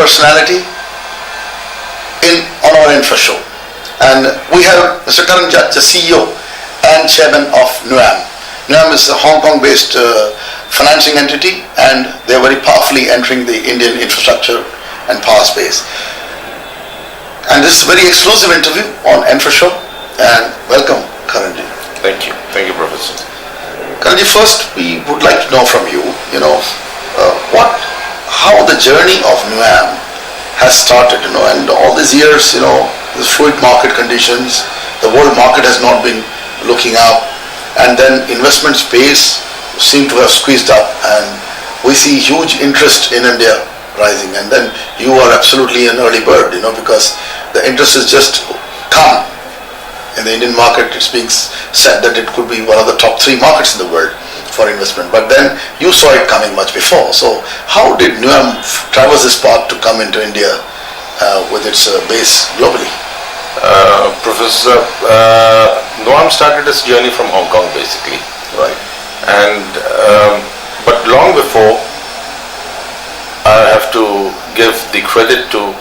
personality on our Infra show. And we have Mr. Karan, the CEO and Chairman of NOUAM. NOUAM is a Hong Kong-based financing entity, and they are very powerfully entering the Indian infrastructure and power space. And this is a very exclusive interview on Infra show. And welcome, Karanji. Thank you. Thank you, Professor. Karanji, first we would like to know from you, how the journey of NOUAM has started, and all these years, the fluid market conditions, the world market has not been looking up, and then investment space seem to have squeezed up, and we see huge interest in India rising, and then you are absolutely an early bird, because the interest has just come. In the Indian market, it's being said that it could be one of the top 3 markets in the world for investment, but then you saw it coming much before. So how did NOUAM traverse this path to come into India with its base globally? Professor, NOUAM started its journey from Hong Kong basically. Right. And but long before, I have to give the credit to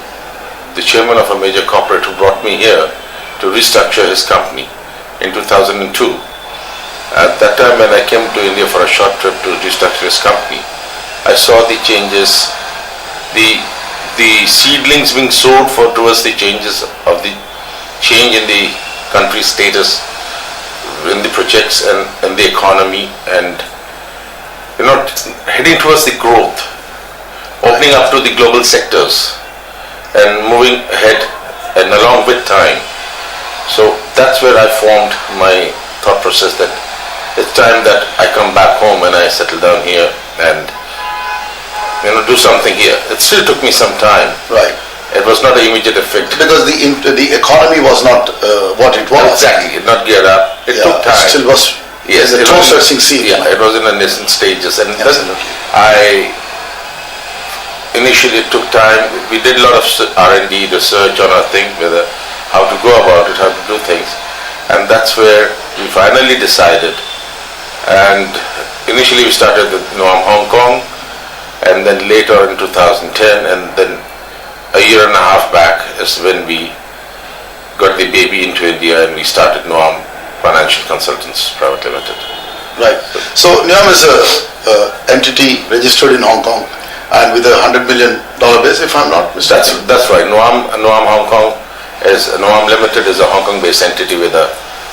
the chairman of a major corporate who brought me here to restructure his company in 2002. At that time, when I came to India for a short trip to restructure his company, I saw the changes, the seedlings being sowed towards the changes of the change in the country's status, in the projects and the economy, and heading towards the growth, opening up to the global sectors and moving ahead and along with time. So that's where I formed my thought process that it's time that I come back home and I settle down here and do something here. It still took me some time. Right. It was not an immediate effect. Because the economy was not what it was. Exactly. It not geared up. It took time. It still was. Yes. The toe-searching scene. Yeah. It was in the nascent stages, and absolutely. Initially it took time. We did a lot of R&D research on our thing, whether how to go about it, how to do things, and that's where we finally decided. And initially we started with NOUAM Hong Kong, and then later in 2010, and then a year and a half back is when we got the baby into India and we started NOUAM Financial Consultants Private Limited. Right. So NOUAM is a entity registered in Hong Kong and with $100 million base, if I'm not mistaken. That's right. NOUAM Hong Kong NOUAM Limited is a Hong Kong-based entity with a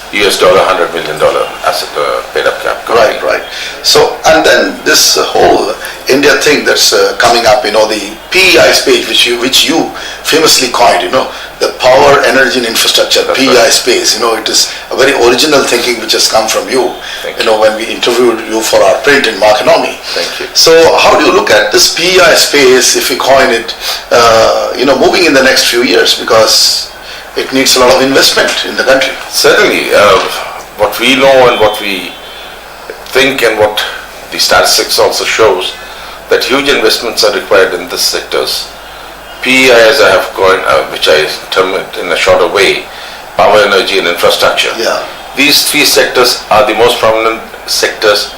$100 million asset paid-up cap. Right. So, and then this whole India thing that's coming up, the PEI space, which you famously coined, the power, energy and infrastructure, that's PEI right. Space, it is a very original thinking which has come from you, when we interviewed you for our print in Marconomy. Thank you. So, how do you look at this PEI space, if we coin it, moving in the next few years, because it needs a lot of investment in the country? Certainly. What we know and what we think and what the statistics also shows, that huge investments are required in these sectors. PEI, as I have coined, which I term it in a shorter way, power, energy and infrastructure. Yeah. These 3 sectors are the most prominent sectors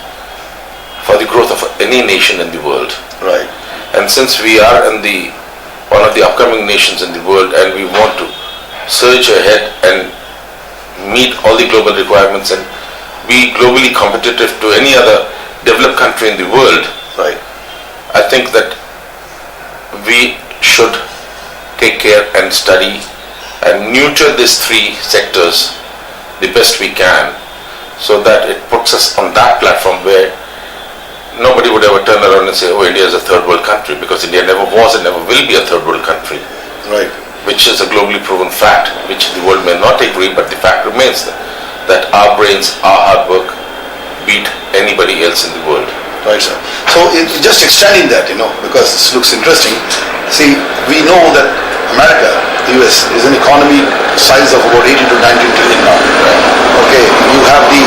for the growth of any nation in the world. Right. And since we are in one of the upcoming nations in the world, and we want to surge ahead and meet all the global requirements and be globally competitive to any other developed country in the world, right? I think that we should take care and study and nurture these 3 sectors the best we can, so that it puts us on that platform where nobody would ever turn around and say, oh, India is a third world country, because India never was and never will be a third world country. Right. Which is a globally proven fact, which the world may not agree, but the fact remains that our brains, our hard work beat anybody else in the world. Right, sir. So just extending that, because this looks interesting. See, we know that America, the US, is an economy size of about 80 to 90 trillion now. Okay, you have the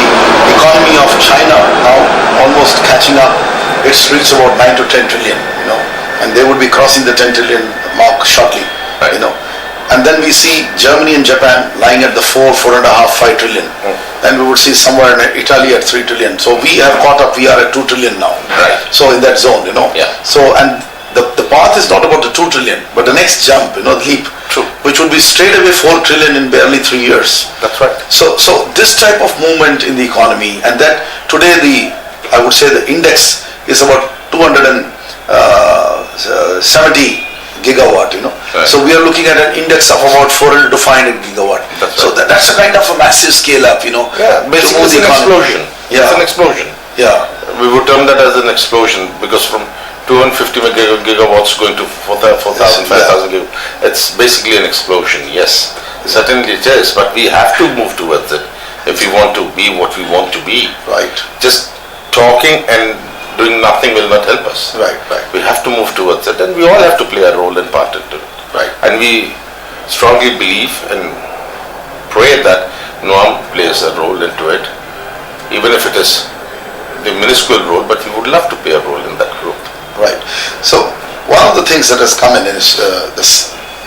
economy of China now almost catching up. It's reached about 9 to 10 trillion, and they would be crossing the 10 trillion mark shortly, And then we see Germany and Japan lying at the 4.5, 5 trillion. Then we would see somewhere in Italy at 3 trillion. So we have caught up, we are at 2 trillion now. Right. So in that zone, Yeah. So, and the path is not about the 2 trillion, but the next jump, the leap, True. which would be straight away 4 trillion in barely 3 years. That's right. So this type of movement in the economy, and that today I would say the index is about 270 gigawatt, Right. So we are looking at an index of about 400 to 500 gigawatt. That's So right. that's a kind of a massive scale up, Yeah, to basically move it's the an economy. explosion. Yeah. It's an explosion. Yeah, We would term that as an explosion because from 250 gigawatts going to 4,000, 5,000 gigawatts, it's basically an explosion, yes. Certainly it is, but we have to move towards it if we want to be what we want to be. right, Just talking and doing nothing will not help us. right, We have to move towards it, and we all have to play a role and part into it. right. And we strongly believe and pray that NOUAM plays a role into it, even if it is the minuscule role, but we would love to play a role in that group. Right. So one of the things that has come in is this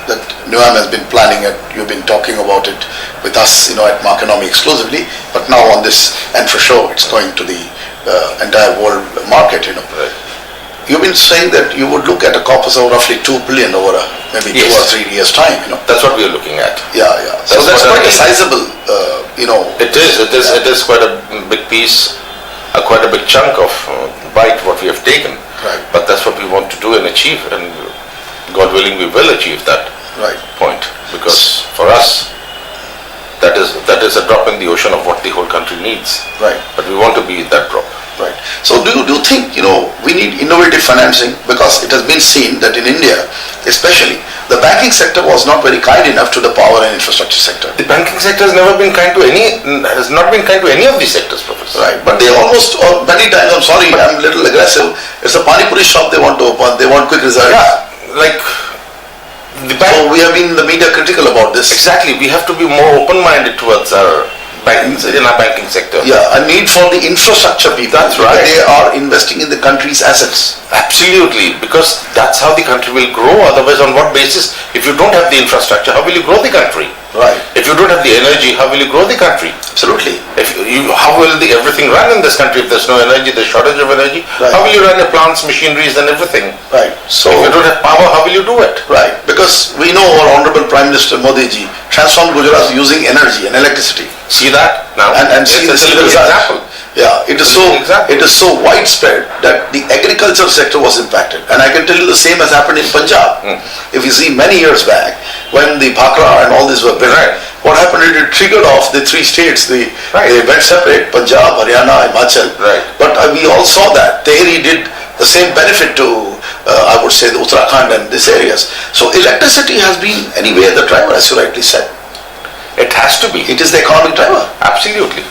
that NOUAM has been planning it. You've been talking about it with us, at Marconomy exclusively, but now on this ENFRA show, it's going to the entire world market. Right. You've been saying that you would look at a corpus of roughly 2 billion over maybe Yes. 2 or 3 years time. That's what we are looking at. Yeah. So That's that's what I quite a mean. sizable. It is quite a big piece, quite a big chunk of bite what we have taken. Right. But that's what we want to do and achieve, and God willing, we will achieve that Right. point. Because for us, that is a drop in the ocean of what the whole country needs. Right. But we want to be that drop. Right. So do you think, we need innovative financing? Because it has been seen that in India, especially, the banking sector was not very kind enough to the power and infrastructure sector. The banking sector has not been kind to any of the sectors, Professor. Right. But they almost, many times, I'm sorry, I'm a little aggressive, it's a Pani Puri shop they want to open, they want quick results. Yeah, like the bank. So we have been in the media critical about this. Exactly, we have to be more open-minded towards our banking sector. Yeah, a need for the infrastructure people. That's right. They are investing in the country's assets. Absolutely, because that's how the country will grow. Otherwise, on what basis? If you don't have the infrastructure, how will you grow the country? Right. If you don't have the energy, how will you grow the country? Absolutely. How will everything run in this country if there's no energy, there's shortage of energy? Right. How will you run your plants, machineries and everything? Right. So, If you don't have power, how will you do it? right, because we know our Honorable Prime Minister Modi ji transformed Gujarat using energy and electricity. See that now? And see It's the a living result. example. Yeah, it is so widespread that the agriculture sector was impacted. And I can tell you the same has happened in Punjab. If you see many years back, when the Bhakra and all these were built, Right. what happened, it triggered off the 3 states. They went separate, Punjab, Haryana, Himachal. Right. But we all saw that. Tehri did the same benefit to, I would say, the Uttarakhand and these areas. So electricity has been, anyway, the driver, as you rightly said. It has to be. It is the economic driver. Absolutely.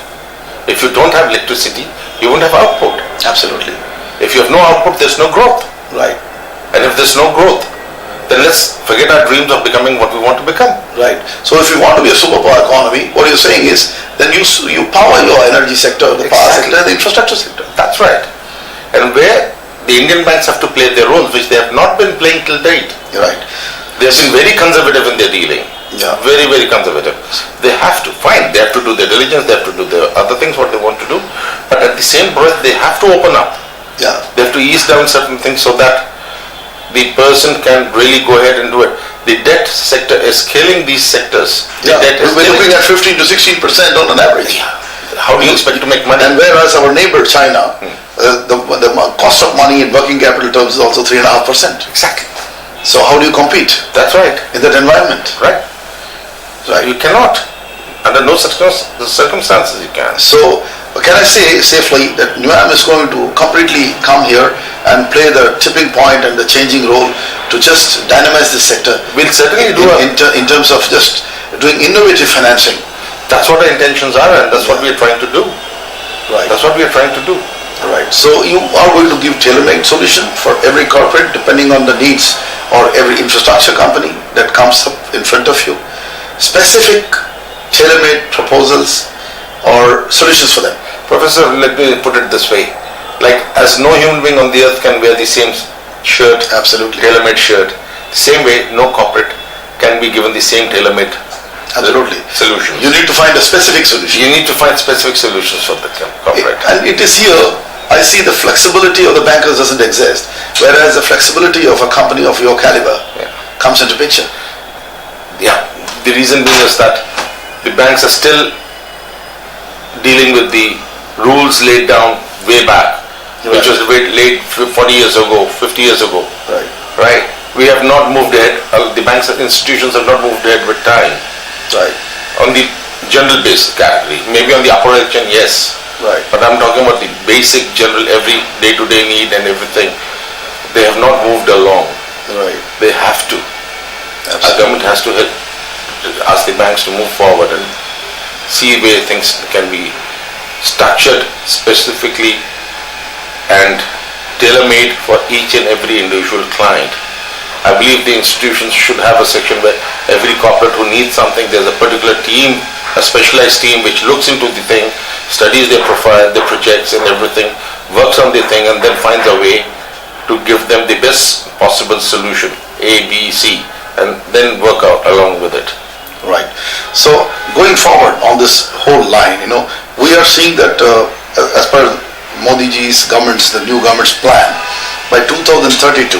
If you don't have electricity, you won't have output. Absolutely. If you have no output, there's no growth. Right. And if there's no growth, then let's forget our dreams of becoming what we want to become. Right. So if you want to be a superpower economy, what you're saying is, then you power your energy sector, the power Exactly. sector, and the infrastructure sector. That's right. And where the Indian banks have to play their roles, which they have not been playing till date. You're right. They have been very conservative in their dealing. Yeah. Very, very conservative. They have to, fine, they have to do their diligence, they have to do the other things what they want to do, but at the same breath, they have to open up. Yeah. They have to ease down certain things so that the person can really go ahead and do it. The debt sector is killing these sectors. The Yeah. debt is We're killing. looking at 15 to 16% on an average. How do you expect to make money? And whereas our neighbor China, the cost of money in working capital terms is also 3.5%. Exactly. So how do you compete That's right. in that environment? Right. Right. You cannot. Under no circumstances you can. So can I say safely that NOUAM is going to completely come here and play the tipping point and the changing role to just dynamize this sector? We'll certainly do in terms of just doing innovative financing. That's what our intentions are, and that's what we are trying to do. Right. That's what we are trying to do. Right. So you are going to give tailor-made solution for every corporate depending on the needs, or every infrastructure company that comes up in front of you. Specific tailor-made proposals or solutions for them. Professor, let me put it this way. Like, as no human being on the earth can wear the same shirt, Absolutely. tailor-made shirt, the same way no corporate can be given the same tailor-made Absolutely. solutions. You need to find a specific solution. You need to find specific solutions for the corporate. And it is here, I see the flexibility of the bankers doesn't exist, whereas the flexibility of a company of your caliber comes into picture. Yeah, the reason being is that the banks are still dealing with the rules laid down way back, which was laid 40 years ago, 50 years ago. Right. Right? We have not moved ahead, the banks and institutions have not moved ahead with time. Right. On the general base category, maybe on the upper section, yes. Right. But I'm talking about the basic, general, every day-to-day need and everything. They have not moved along. Right. They have to. Absolutely. Our government has to ask the banks to move forward and see where things can be structured specifically and tailor-made for each and every individual client. I believe the institutions should have a section where every corporate who needs something, there's a particular team, a specialized team which looks into the thing, studies their profile, their projects and everything, works on the thing and then finds a way to give them the best possible solution, A, B, C, and then work out along with it. Right. So going forward on this whole line, we are seeing that as per Modi ji's government's, the new government's plan, by 2032,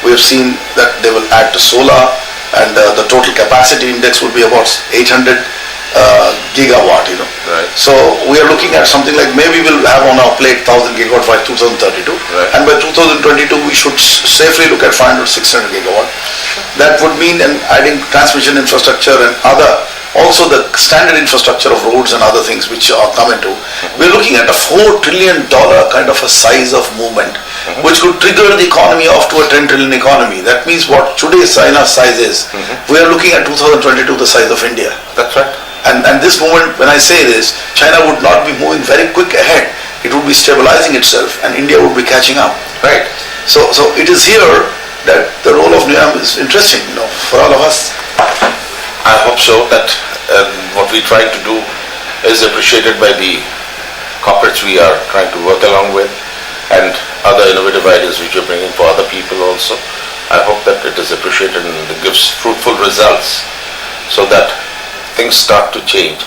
we have seen that they will add to solar and the total capacity index will be about 800 gigawatt, Right. So we are looking at something like maybe we'll have on our plate 1000 gigawatt by 2032. Right. And by 2022 we should safely look at 500, 600 gigawatt. That would mean adding transmission infrastructure and also the standard infrastructure of roads and other things which are coming to. We're looking at a $4 trillion kind of a size of movement, which could trigger the economy off to a 10 trillion economy. That means what today's China's size is, we are looking at 2022 the size of India. That's right. And this moment, when I say this, China would not be moving very quick ahead. It would be stabilizing itself and India would be catching up. Right. So it is here that the role of NOUAM is interesting, for all of us. I hope so that what we try to do is appreciated by the corporates we are trying to work along with and other innovative ideas which we're bringing for other people also. I hope that it is appreciated and it gives fruitful results so that things start to change.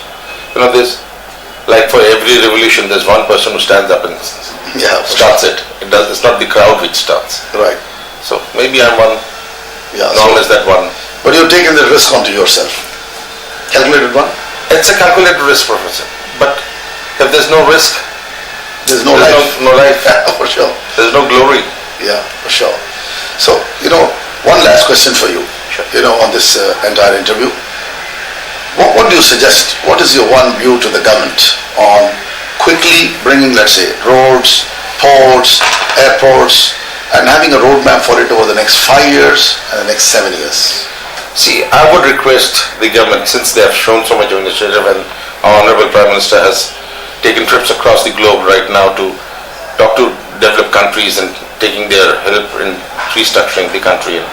There's, like for every revolution, there's one person who stands up and starts it. It's not the crowd which starts. Right. So maybe I'm one, Yeah. known as that one. But you're taking the risk onto yourself. Calculated one? It's a calculated risk, Professor. But if there's no risk, There's no life. no life. For sure. There's no glory. Yeah, for sure. So, one last question for you, Sure. on this entire interview. What do you suggest? What is your one view to the government on quickly bringing, let's say, roads, ports, airports, and having a roadmap for it over the next 5 years and the next 7 years? See, I would request the government, since they have shown so much of initiative and our Honorable Prime Minister has taken trips across the globe right now to talk to developed countries and taking their help in restructuring the country. And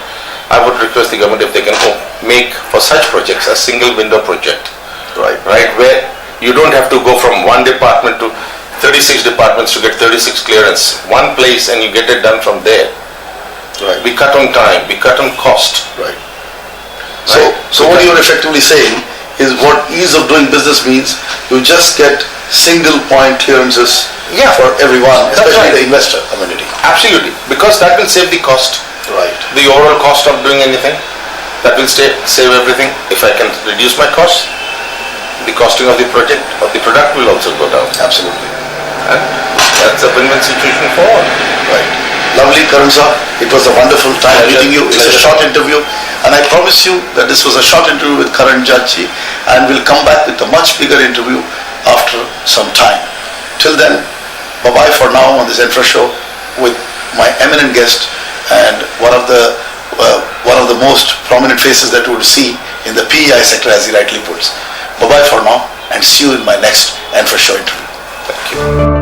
I would request the government if they can make for such projects a single window project. Right. Right, where you don't have to go from one department to 36 departments to get 36 clearance. One place and you get it done from there. Right. We cut on time, we cut on cost. Right. So what you're effectively saying is what ease of doing business means, you just get single point clearances for everyone, especially the investor community. Absolutely, because that will save the cost. Right. The overall cost of doing anything, that will save everything. If I can reduce my cost, the costing of the project, of the product will also go down. Absolutely. And that's a win-win situation for all. Right. Lovely, Karan sir. It was a wonderful time Pleasure. meeting you. It's a Pleasure. short interview, and I promise you that this was a short interview with Karan Jajji, and we'll come back with a much bigger interview after some time. Till then, bye-bye for now on this ENFRA show with my eminent guest and one of the most prominent faces that you would see in the PEI sector, as he rightly puts. Bye-bye for now, and see you in my next ENFRA show interview. Thank you.